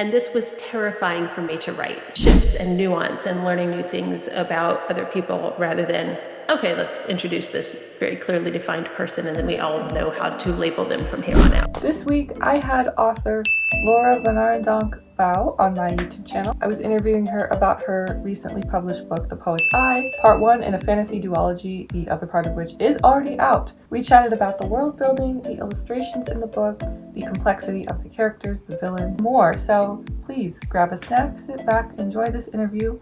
And this was terrifying for me to write. Shifts and nuance and learning new things about other people rather than, okay, let's introduce this very clearly defined person and then we all know how to label them from here on out. This week I had author Laura VanArendonk Baugh on my YouTube channel. I was interviewing her about her recently published book, The Poet's Eye, part 1 in a fantasy duology, the other part of which is already out. We chatted about the world building, the illustrations in the book, the complexity of the characters, the villains, more. So please grab a snack, sit back, enjoy this interview.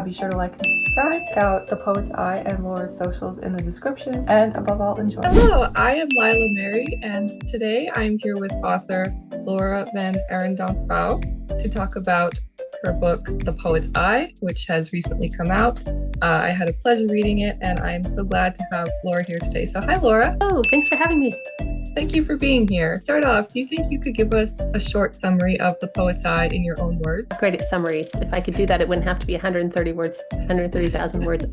Be sure to like and subscribe. Check out The Poet's Eye and Laura's socials in the description, and above all, enjoy. Hello, I am Lila Mary, and today I'm here with author Laura VanArendonk Baugh to talk about her book, The Poet's Eye, which has recently come out. I had a pleasure reading it, and I'm so glad to have Laura here today. So hi, Laura. Oh, thanks for having me. Thank you for being here. Start off, do you think you could give us a short summary of The Poet's Eye in your own words? I'm great at summaries. If I could do that, it wouldn't have to be 130 words, 130,000 words.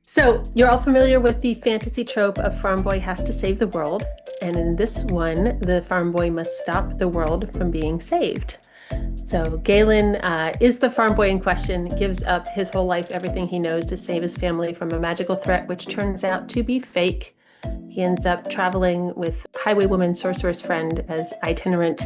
So you're all familiar with the fantasy trope of farm boy has to save the world. And in this one, the farm boy must stop the world from being saved. So Galen is the farm boy in question, gives up his whole life, everything he knows to save his family from a magical threat, which turns out to be fake. He ends up traveling with highwaywoman sorceress friend as itinerant,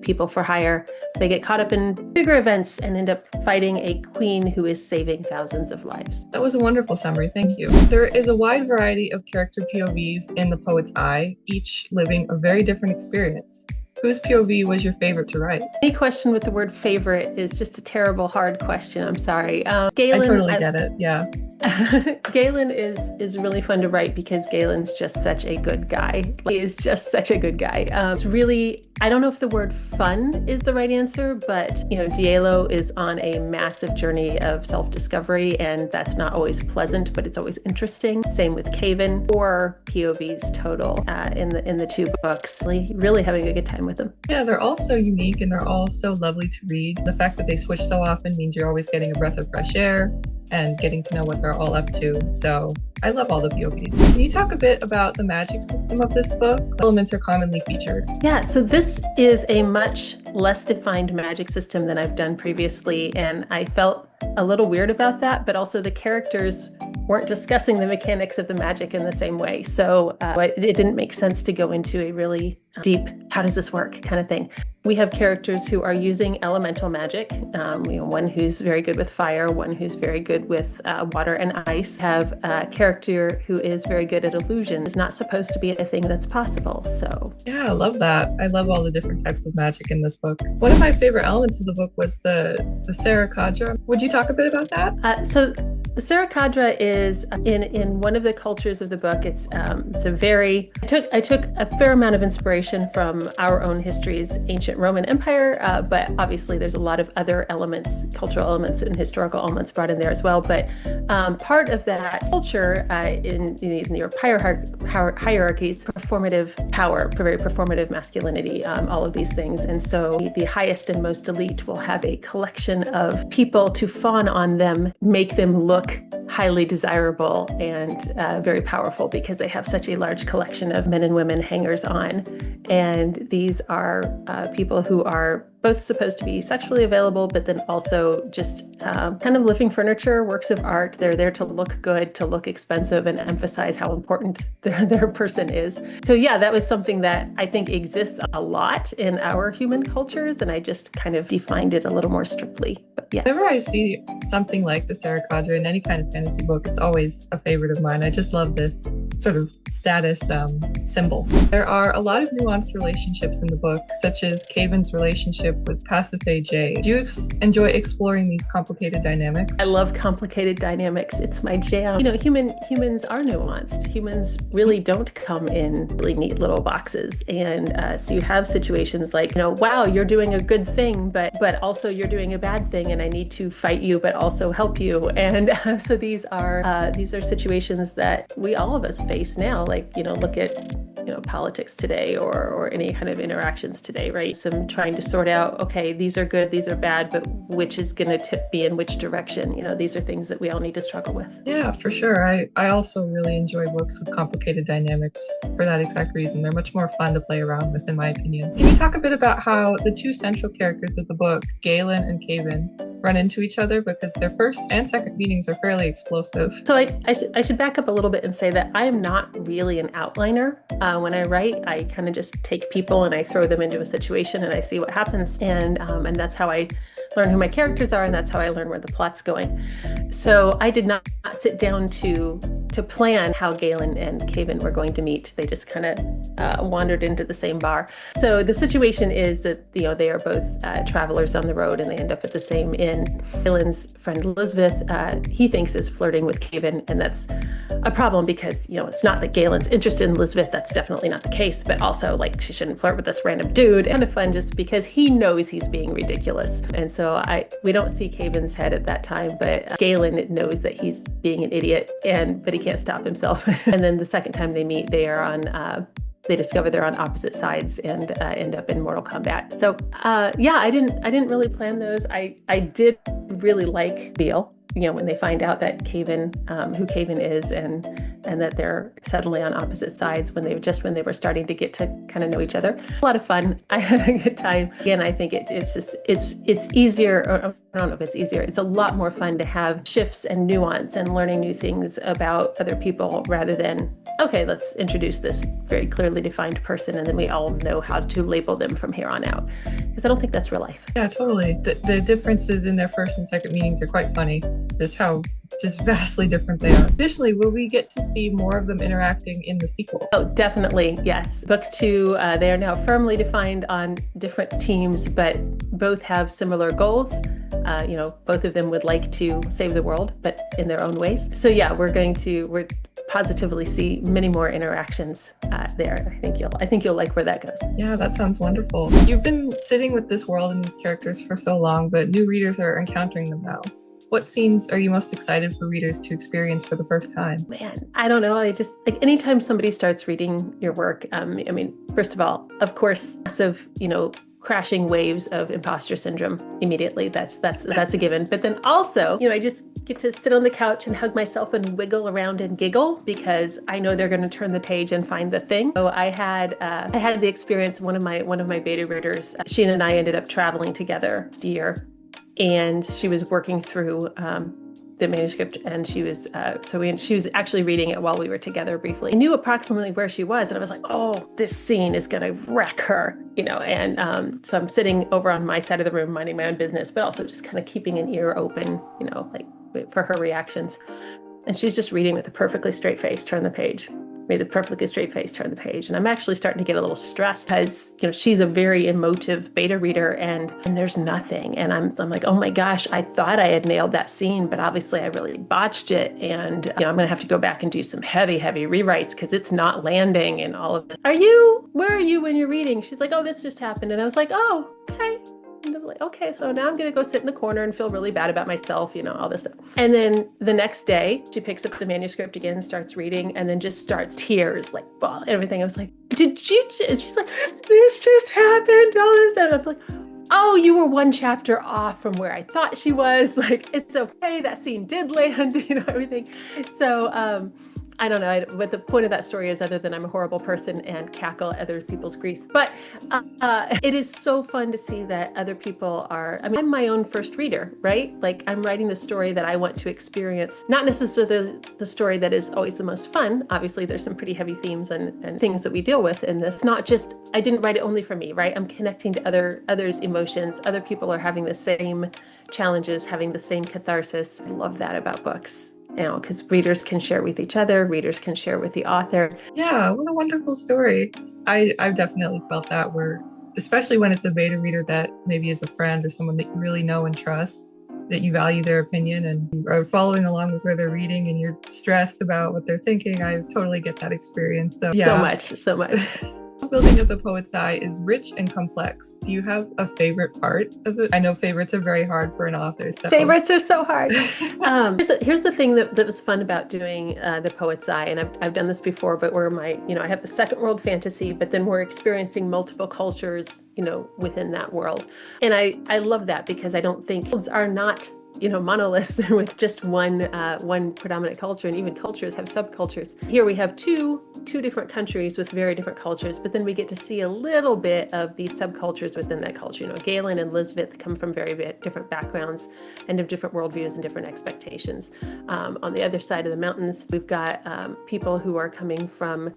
people for hire. They get caught up in bigger events and end up fighting a queen who is saving thousands of lives. That was a wonderful summary, thank you. There is a wide variety of character POVs in The Poet's Eye, each living a very different experience. Whose POV was your favorite to write? Any question with the word favorite is just a terrible, hard question. I'm sorry. Galen, I totally get it, yeah. Galen is really fun to write because Galen's just such a good guy. He is just such a good guy. It's really, I don't know if the word fun is the right answer, but Dielo is on a massive journey of self-discovery, and that's not always pleasant, but it's always interesting. Same with Caven, 4 POVs total in the 2 books. Really having a good time with them. Yeah, they're all so unique and they're all so lovely to read. The fact that they switch so often means you're always getting a breath of fresh air and getting to know what they're all up to. So I love all the POVs. Can you talk a bit about the magic system of this book? Elements are commonly featured. Yeah, so this is a much less defined magic system than I've done previously, and I felt a little weird about that, but also the characters weren't discussing the mechanics of the magic in the same way. So it didn't make sense to go into a really deep, how does this work kind of thing. We have characters who are using elemental magic. One who's very good with fire, one who's very good with water and ice. Have a character who is very good at illusion. It's not supposed to be a thing that's possible. So yeah, I love that. I love all the different types of magic in this book. One of my favorite elements of the book was the Sarah Cadra. Would you talk a bit about that? So the Sarah Cadra is in one of the cultures of the book. It's a very. I took a fair amount of inspiration from our own history's ancient Roman Empire, but obviously there's a lot of other elements, cultural elements and historical elements brought in there as well. But part of that culture in your hierarchies, performative power, very performative masculinity, all of these things. And so the highest and most elite will have a collection of people to fawn on them, make them look highly desirable and very powerful because they have such a large collection of men and women hangers on. And these are people who are both supposed to be sexually available, but then also just kind of living furniture, works of art. They're there to look good, to look expensive, and emphasize how important their person is. So yeah, that was something that I think exists a lot in our human cultures, and I just kind of defined it a little more strictly. But yeah. Whenever I see something like the Sarah Cadra in any kind of fantasy book, it's always a favorite of mine. I just love this sort of status symbol. There are a lot of nuanced relationships in the book, such as Caven's relationship with Pasiphae J. Do you enjoy exploring these complicated dynamics? I love complicated dynamics. It's my jam. Humans are nuanced. Humans really don't come in really neat little boxes. And so you have situations like, wow, you're doing a good thing, but also you're doing a bad thing, and I need to fight you, but also help you. And so these are situations that all of us face now. Like, look at politics today or any kind of interactions today, right? Some trying to sort out out, okay, these are good, these are bad, but which is going to tip me in which direction? These are things that we all need to struggle with. Yeah, for sure. I also really enjoy books with complicated dynamics for that exact reason. They're much more fun to play around with, in my opinion. Can you talk a bit about how the two central characters of the book, Galen and Caven, run into each other, because their first and second meetings are fairly explosive? So I should back up a little bit and say that I am not really an outliner. When I write, I kind of just take people and I throw them into a situation and I see what happens. And that's how I learn who my characters are, and that's how I learn where the plot's going. So I did not sit down to plan how Galen and Caven were going to meet. They just kind of wandered into the same bar. So the situation is that they are both travelers on the road, and they end up at the same inn. Galen's friend Elizabeth, he thinks, is flirting with Caven, and that's a problem because it's not that Galen's interested in Elizabeth. That's definitely not the case. But also, like, she shouldn't flirt with this random dude. And fun just because he knows he's being ridiculous. And so we don't see Caven's head at that time, but Galen knows that he's being an idiot, but he can't stop himself. And then the second time they meet, they discover they're on opposite sides and end up in mortal combat. So I didn't really plan those. I did really like Beale, when they find out that Caven, who Caven is, and that they're suddenly on opposite sides when they were starting to get to kind of know each other. A lot of fun. I had a good time. Again, I think it's easier, or I don't know if it's easier. It's a lot more fun to have shifts and nuance and learning new things about other people rather than, okay, let's introduce this very clearly defined person and then we all know how to label them from here on out. Because I don't think that's real life. Yeah, totally. The differences in their first and second meetings are quite funny. Just how just vastly different they are. Additionally, will we get to see more of them interacting in the sequel? Oh, definitely, yes. Book 2, they are now firmly defined on different teams, but both have similar goals. Both of them would like to save the world, but in their own ways. So yeah, we're positively see many more interactions there. I think you'll like where that goes. Yeah, that sounds wonderful. You've been sitting with this world and these characters for so long, but new readers are encountering them now. What scenes are you most excited for readers to experience for the first time? Man, I don't know. I just, like, anytime somebody starts reading your work, first of all, of course, massive, crashing waves of imposter syndrome immediately. That's a given. But then also, I just get to sit on the couch and hug myself and wiggle around and giggle because I know they're going to turn the page and find the thing. So I had the experience. One of my beta readers, she and I ended up traveling together last year, and she was working through the manuscript, and she was she was actually reading it while we were together briefly. I knew approximately where she was, and I was like, oh, this scene is gonna wreck her, and so I'm sitting over on my side of the room minding my own business, but also just kind of keeping an ear open, for her reactions. And she's just reading with a perfectly straight face, turn the page. Made a perfectly straight face, turn the page. And I'm actually starting to get a little stressed because, she's a very emotive beta reader and there's nothing. And I'm like, oh my gosh, I thought I had nailed that scene, but obviously I really botched it. And, I'm going to have to go back and do some heavy, heavy rewrites because it's not landing and all of it. Where are you when you're reading? She's like, oh, this just happened. And I was like, oh, okay. And I'm like, okay, so now I'm going to go sit in the corner and feel really bad about myself, all this stuff. And then the next day, she picks up the manuscript again, starts reading, and then just starts tears, like, well, everything. I was like, did you? And she's like, this just happened, all this. And I'm like, oh, you were one chapter off from where I thought she was. Like, it's okay. That scene did land, everything. So, I don't know what the point of that story is other than I'm a horrible person and cackle at other people's grief. But it is so fun to see that other people I'm my own first reader, right? Like, I'm writing the story that I want to experience, not necessarily the story that is always the most fun. Obviously, there's some pretty heavy themes and things that we deal with in this. Not just, I didn't write it only for me, right? I'm connecting to others' emotions. Other people are having the same challenges, having the same catharsis. I love that about books. Because readers can share with each other, readers can share with the author. Yeah, what a wonderful story. I've definitely felt that, where, especially when it's a beta reader that maybe is a friend or someone that you really know and trust, that you value their opinion and you are following along with where they're reading and you're stressed about what they're thinking. I totally get that experience. So yeah. So much. The building of the poet's eye is rich and complex. Do you have a favorite part of it? I know favorites are very hard for an author. So. Favorites are so hard. Here's the thing that was fun about doing the poet's eye, and I've done this before, but where I have the second world fantasy, but then we're experiencing multiple cultures, within that world. And I love that because I don't think worlds are not monoliths with just one predominant culture, and even cultures have subcultures. Here we have two different countries with very different cultures, but then we get to see a little bit of these subcultures within that culture. Galen and Elizabeth come from very different backgrounds and have different worldviews and different expectations. On the other side of the mountains, we've got people who are coming from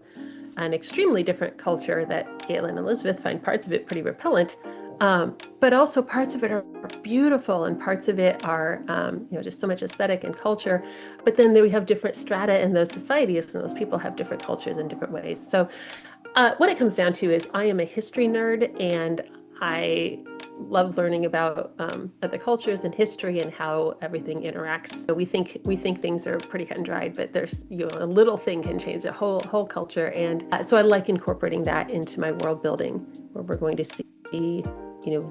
an extremely different culture that Galen and Elizabeth find parts of it pretty repellent. But also parts of it are beautiful, and parts of it are, just so much aesthetic and culture. But then we have different strata in those societies, and those people have different cultures in different ways. So what it comes down to is I am a history nerd, and I love learning about other cultures and history and how everything interacts. So we think things are pretty cut and dried, but there's a little thing can change the whole culture, and so I like incorporating that into my world building, where we're going to see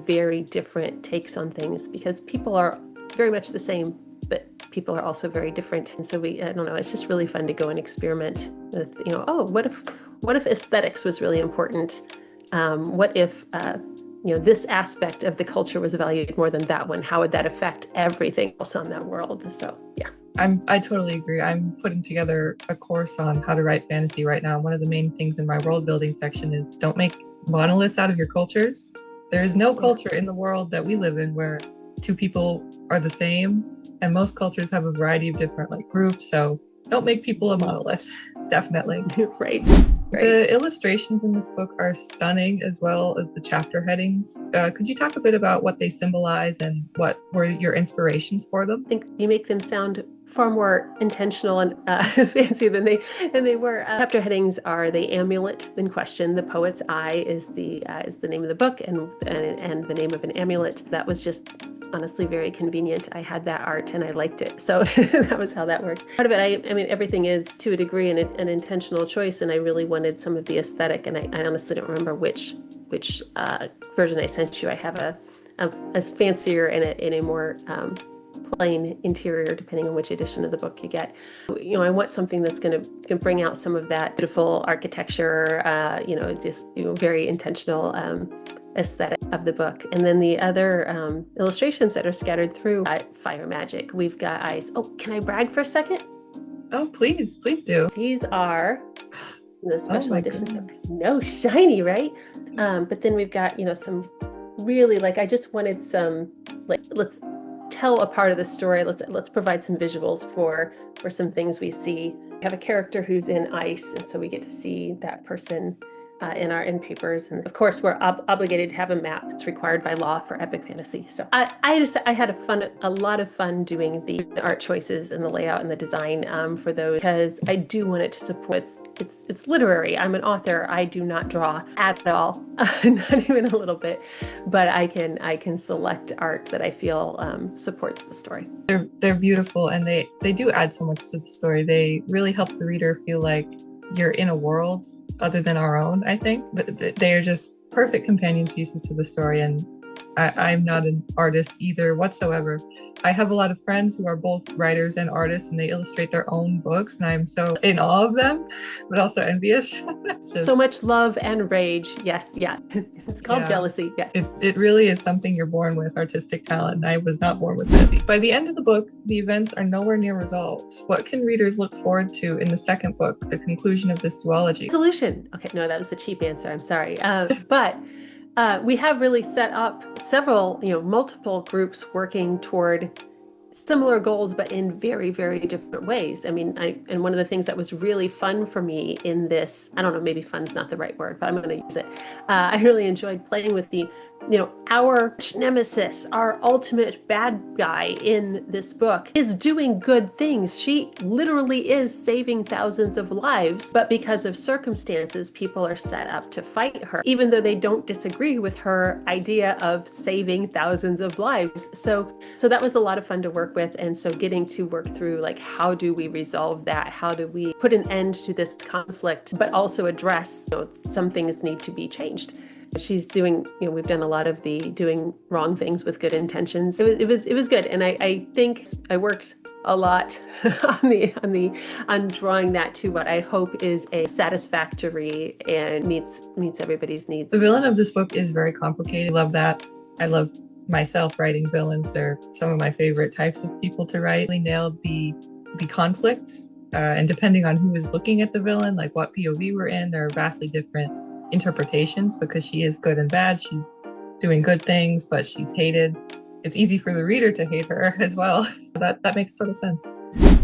very different takes on things, because people are very much the same, but people are also very different. And so I don't know, it's just really fun to go and experiment with, what if aesthetics was really important? What if, this aspect of the culture was valued more than that one? How would that affect everything else on that world? So, yeah. I totally agree. I'm putting together a course on how to write fantasy right now. One of the main things in my world building section is don't make monoliths out of your cultures. There is no culture in the world that we live in where two people are the same, and most cultures have a variety of different groups. So don't make people a monolith. Definitely. Right. The illustrations in this book are stunning, as well as the chapter headings. Could you talk a bit about what they symbolize and what were your inspirations for them? I think you make them sound far more intentional and fancy than they were. Chapter headings are the amulet in question. The Poet's Eye is the name of the book, and the name of an amulet. That was just honestly very convenient. I had that art and I liked it, so that was how that worked. Part of it, I mean, everything is to a degree an intentional choice, and I really wanted some of the aesthetic. And I honestly don't remember which version I sent you. I have a fancier and a more plain interior, depending on which edition of the book you get. I want something that's going to bring out some of that beautiful architecture, just very intentional aesthetic of the book. And then the other illustrations that are scattered through fire magic. We've got ice. Oh, can I brag for a second? Oh, please do. These are the special editions. No, shiny, right? But then we've got some really I just wanted some let's tell a part of the story. Let's provide some visuals for some things we see. We have a character who's in ice, and so we get to see that person in our end papers. And of course, we're obligated to have a map. It's required by law for epic fantasy. So I had a lot of fun doing the art choices and the layout and the design for those, because I do want it to support. It's literary. I'm an author. I do not draw at all, not even a little bit. But I can select art that I feel supports the story. They're beautiful, and they do add so much to the story. They really help the reader feel like you're in a world other than our own, I think. But they are just perfect companion pieces to the story, and I'm not an artist either whatsoever. I have a lot of friends who are both writers and artists, and they illustrate their own books, and I'm so in awe of them, but also envious. So much love and rage. Yes, yeah. It's called jealousy. Yeah. It really is something you're born with, artistic talent, and I was not born with it. By the end of the book, the events are nowhere near resolved. What can readers look forward to in the second book, the conclusion of this duology? Solution. Okay, no, that was a cheap answer. I'm sorry. But we have really set up several, multiple groups working toward similar goals, but in very, very different ways. I mean, and one of the things that was really fun for me in this, I don't know, maybe fun's not the right word, but I'm going to use it. I really enjoyed playing with the our nemesis, our ultimate bad guy in this book, is doing good things. She literally is saving thousands of lives, but because of circumstances, people are set up to fight her, even though they don't disagree with her idea of saving thousands of lives. So that was a lot of fun to work with. And so getting to work through, like, how do we resolve that? How do we put an end to this conflict, but also address, some things need to be changed. She's doing, we've done a lot of the doing wrong things with good intentions. It was good. And I think I worked a lot on drawing that to what I hope is a satisfactory and meets everybody's needs. The villain of this book is very complicated. I love that. I love myself writing villains. They're some of my favorite types of people to write. They nailed the conflicts, and depending on who is looking at the villain, like what POV we're in, there are vastly different interpretations, because she is good and bad. She's doing good things, but she's hated. It's easy for the reader to hate her as well. That makes total sense.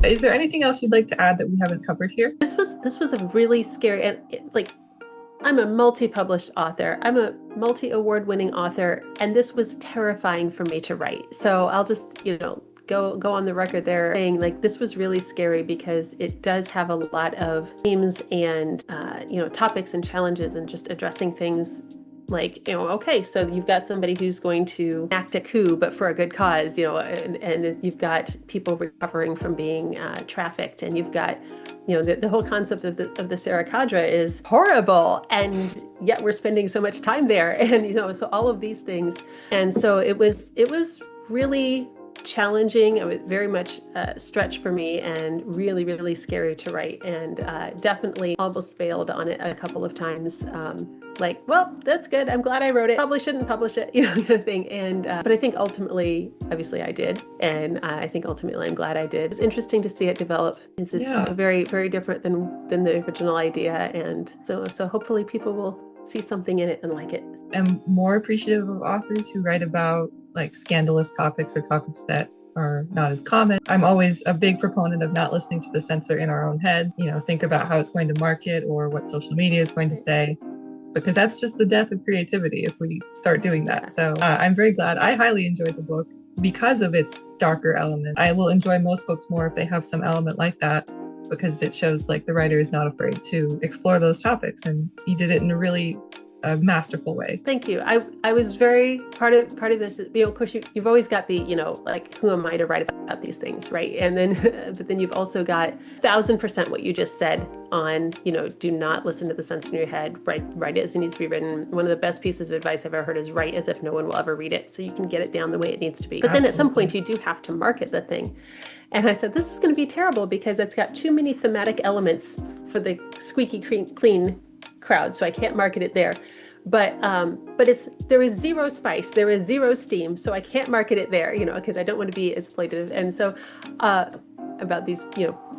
Is there anything else you'd like to add that we haven't covered here? This was a really scary, and I'm a multi-published author. I'm a multi-award-winning author, and this was terrifying for me to write. So I'll just, go on the record there saying, like, this was really scary because it does have a lot of themes and topics and challenges, and just addressing things like, okay, so you've got somebody who's going to act a coup, but for a good cause, and you've got people recovering from being trafficked, and you've got, the whole concept of the Sarah Cadre is horrible, and yet we're spending so much time there, and so all of these things, and so it was really challenging. It was very much a stretch for me, and really, really scary to write, and definitely almost failed on it a couple of times. Well, that's good. I'm glad I wrote it. Probably shouldn't publish it, kind of thing. And but I think ultimately, obviously, I did, and I think ultimately I'm glad I did. It's interesting to see it develop. It's very, very different than the original idea, and so hopefully people will see something in it and like it. I'm more appreciative of authors who write about scandalous topics or topics that are not as common. I'm always a big proponent of not listening to the censor in our own heads. Think about how it's going to market or what social media is going to say, because that's just the death of creativity if we start doing that. So I'm very glad. I highly enjoyed the book because of its darker element. I will enjoy most books more if they have some element like that, because it shows the writer is not afraid to explore those topics, and he did it in a really masterful way. Thank you. I was very part of this. Of course, you've always got the who am I to write about these things, right? And then but then you've also got 1000% what you just said on do not listen to the sense in your head. Write it as it needs to be written. One of the best pieces of advice I've ever heard is write as if no one will ever read it, so you can get it down the way it needs to be. But then at some point you do have to market the thing. And I said, this is going to be terrible because it's got too many thematic elements for the squeaky clean crowd, so I can't market it there. But there is zero spice, there is zero steam, so I can't market it there, because I don't want to be exploitative. And so about these,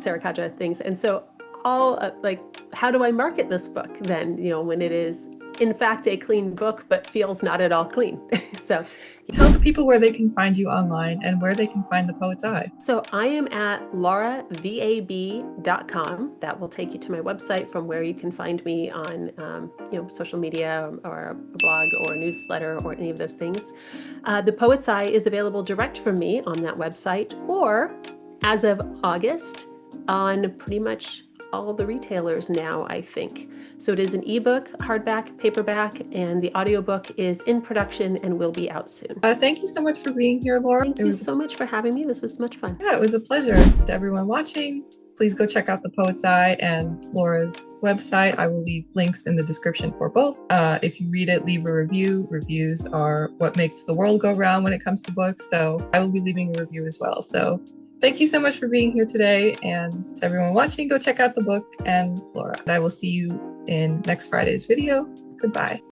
Sarah Cadre things. And so how do I market this book then, when it is in fact a clean book, but feels not at all clean? So tell the people where they can find you online and where they can find The Poet's Eye. So I am at lauravab.com. That will take you to my website, from where you can find me on social media or a blog or a newsletter or any of those things. The Poet's Eye is available direct from me on that website, or as of August on pretty much all the retailers now, I think. So it is an ebook, hardback, paperback, and the audiobook is in production and will be out soon. Thank you so much for being here, Laura. Thank you so much for having me. This was much fun. Yeah, it was a pleasure. To everyone watching, please go check out The Poet's Eye and Laura's website. I will leave links in the description for both. If you read it, leave a review. Reviews are what makes the world go round when it comes to books. So I will be leaving a review as well. So thank you so much for being here today. And to everyone watching, go check out the book and Laura. I will see you in next Friday's video. Goodbye.